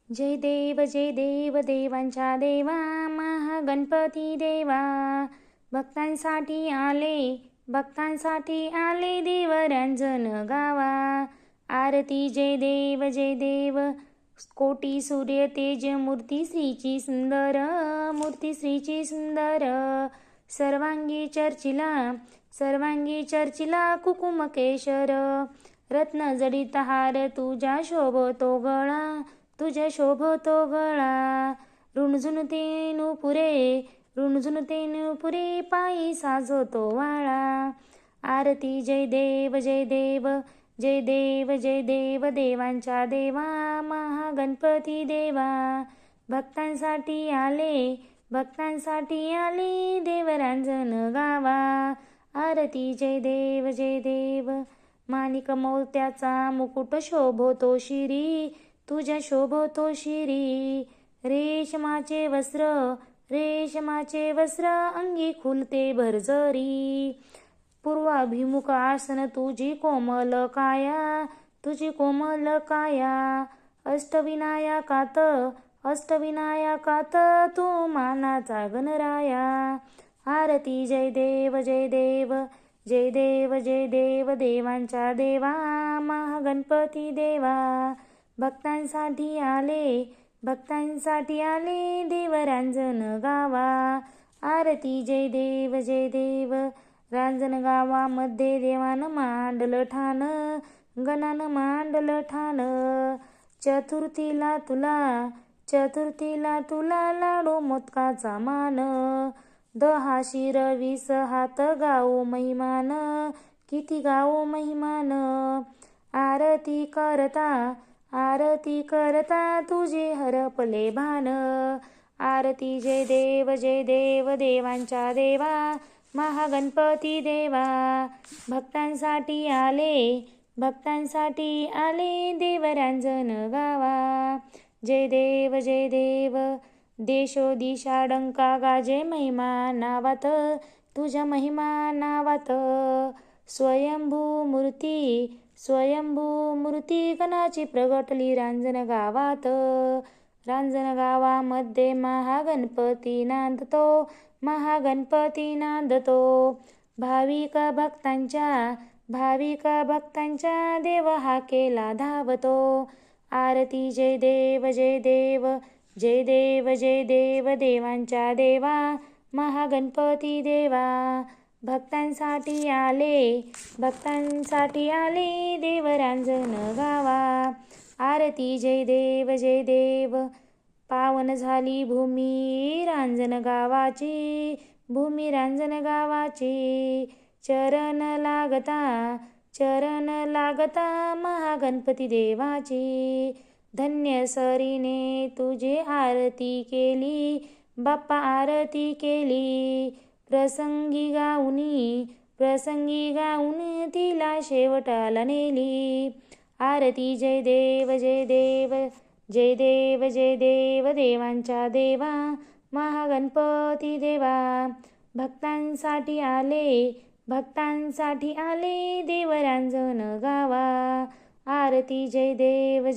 जय देव देवांच्या देवा महागणपती देवा, भक्तांसाठी आले देव रांजण गावा। आरती जय देव कोटी सूर्य तेज मूर्ती श्रीची सुंदर सर्वांगी चर्चिला कुकुम केशर रत्न जडित हार तुझ्या शोभतो गळा रुणझुन पुरे पायी साजतो वाळा। आरती जय देव देवांच्या देवा महागणपती देवा, भक्तांसाठी आले देव रांजण गावा। आरती जय देव माणिक मोत्याचा मुकुट शोभतो शिरी तुझ्या शिरी रेशमाचे वस्त्र अंगी खुलते भरजरी पूर्वाभिमुख आसन तुझी कोमल काया अष्टविनायकात तू मानाचा गणराया। आरती जय देव देवांच्या देवा महागणपती देवा, भक्तांसाठी आले देव रांजण गावा। आरती जय देव रांजण गावामध्ये देवानं मांडल ठाण गणानं मांडल ठाण चतुर्थीला तुला लाडू मोदकाचा मान 10 शिर 20 हात गाऊ महिमान किती गाऊ महिमान। आरती करता तुझे हरपले भान। आरती जय देव देवांच्या देवा महागणपती देवा, भक्तांसाठी आले देव रांजण गावा। जय देव देशोदिशा डंका गाजे महिमा नावात तुझ्या महिमा नावात स्वयंभू मूर्ती गणाची प्रगटली रांजण गावामध्ये महागणपती नांदतो भाविक भक्तांच्या देव हा केला धावतो। आरती जय देव देवांच्या देवा महागणपती देवा, भक्तांसाठी आले देव रांजण गावा। आरती जय देव पावन झाली भूमी रांजण गावाची चरण लागता महागणपती देवाची धन्य सरीने तुझे आरती केली बाप्पा आरती केली प्रसंगी गाऊन तिला शेवटाला नेली। आरती जय देव देवांच्या देवा महागणपती देवा, भक्तांसाठी आले देव रांजण गावा। आरती जय देव